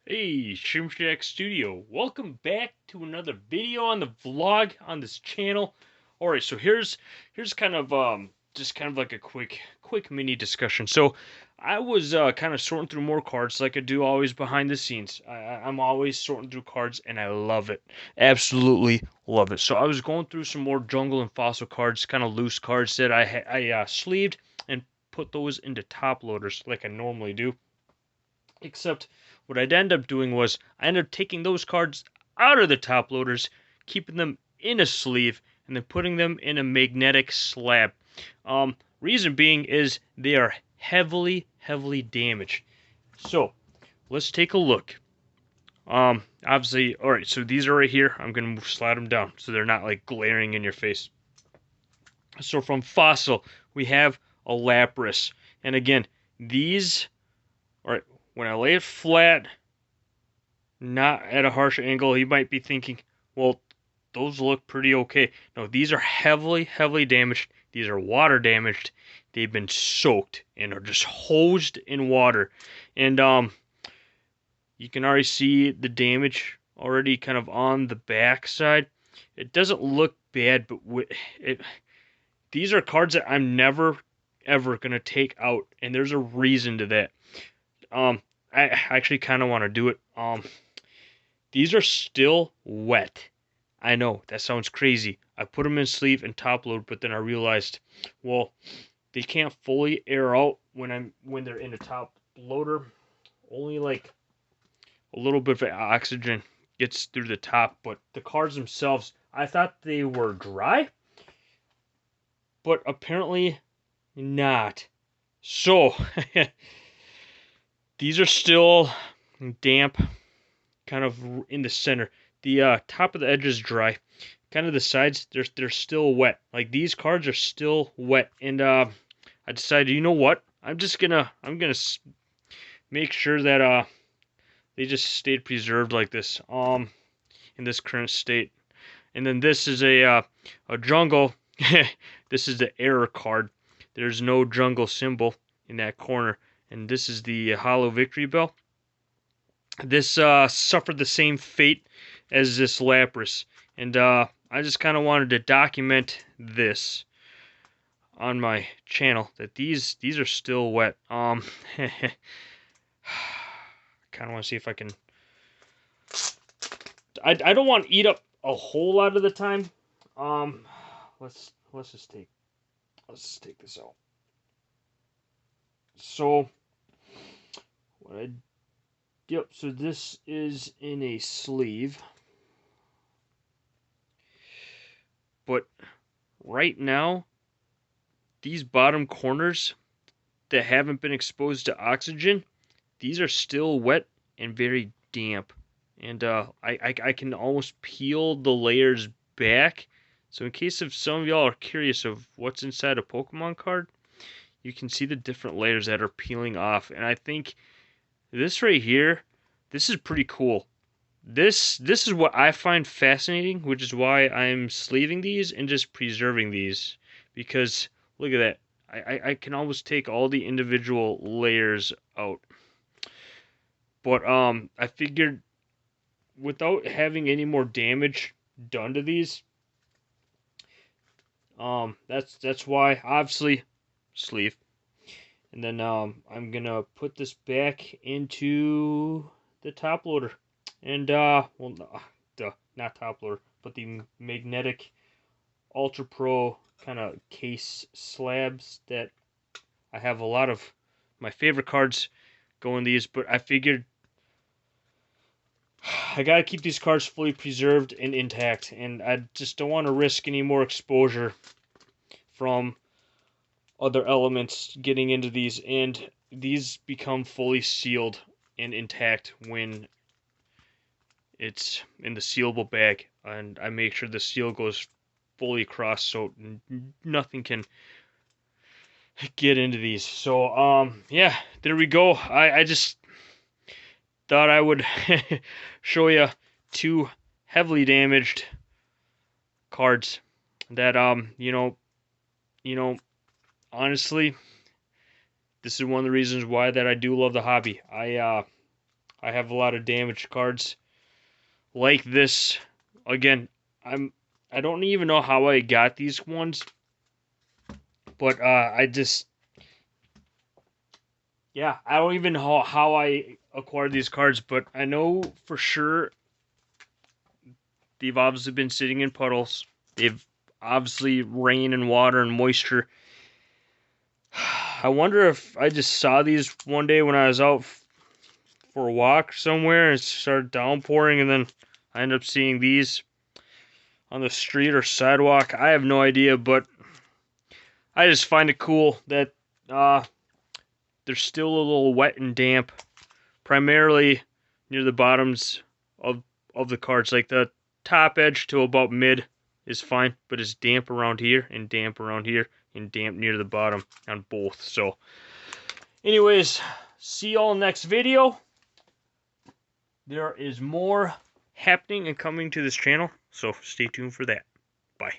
Hey, Shrimp Studio. Welcome back to another video on the vlog on this channel. Alright, so here's kind of just kind of like a quick mini discussion. So I was kind of sorting through more cards like I do always behind the scenes. I'm always sorting through cards and I love it. Absolutely love it. So I was going through some more jungle and fossil cards, kind of loose cards that I sleeved and put those into top loaders like I normally do. Except what I'd end up doing was I ended up taking those cards out of the top loaders, keeping them in a sleeve, and then putting them in a magnetic slab. Reason being is they are heavily damaged. So let's take a look. Obviously, all right. So these are right here. I'm gonna slide them down so they're not like glaring in your face. So from Fossil, we have a Lapras, and again, these. All right, when I lay it flat, not at a harsh angle, you might be thinking, well, those look pretty okay. No, these are heavily damaged. These are water damaged. They've been soaked and are just hosed in water. And you can already see the damage already kind of on the back side. It doesn't look bad, but these are cards that I'm never ever gonna take out, and there's a reason to that. I actually kind of want to do it. These are still wet. I know that sounds crazy. I put them in sleeve and top load, but then I realized, well, they can't fully air out when they're in a top loader. Only like a little bit of oxygen gets through the top, but the cards themselves, I thought they were dry, but apparently not. So these are still damp, kind of in the center. The top of the edge is dry. Kind of the sides, they're still wet. Like these cards are still wet, and I decided, you know what? I'm gonna make sure that they just stayed preserved like this in this current state. And then this is a jungle. This is the error card. There's no jungle symbol in that corner, and this is the hollow Victreebel. This suffered the same fate as this Lapras, and I just kind of wanted to document this on my channel that these are still wet. Kind of want to see if I can. I don't want to eat up a whole lot of the time. Um, let's just take this out. So what I yep. So this is in a sleeve. But right now, these bottom corners that haven't been exposed to oxygen, these are still wet and very damp. And I can almost peel the layers back. So in case if some of y'all are curious of what's inside a Pokemon card, you can see the different layers that are peeling off. And I think this right here, this is pretty cool. This is what I find fascinating, which is why I'm sleeving these and just preserving these. Because look at that. I can almost take all the individual layers out. But I figured without having any more damage done to these, that's why obviously sleeve. And then I'm gonna put this back into the top loader. And well, not top loader, but the magnetic Ultra Pro kind of case slabs that I have a lot of my favorite cards go in these, but I figured I gotta keep these cards fully preserved and intact, and I just don't want to risk any more exposure from other elements getting into these, and these become fully sealed and intact when it's in the sealable bag, and I make sure the seal goes fully across so nothing can get into these. So yeah, there we go. I just thought I would show you two heavily damaged cards that honestly, this is one of the reasons why that I do love the hobby. I have a lot of damaged cards like this. Again, I don't even know how I got these ones, but yeah, I don't even know how I acquired these cards, but I know for sure they've obviously been sitting in puddles. They've obviously rain and water and moisture. I wonder if I just saw these one day when I was out for a walk somewhere and it started downpouring, and then I ended up seeing these on the street or sidewalk. I have no idea, but I just find it cool that they're still a little wet and damp, primarily near the bottoms of the cards. Like the top edge to about mid is fine, but it's damp around here and damp around here and damp near the bottom on both. So anyways, see y'all next video. There is more happening and coming to this channel, so stay tuned for that. Bye.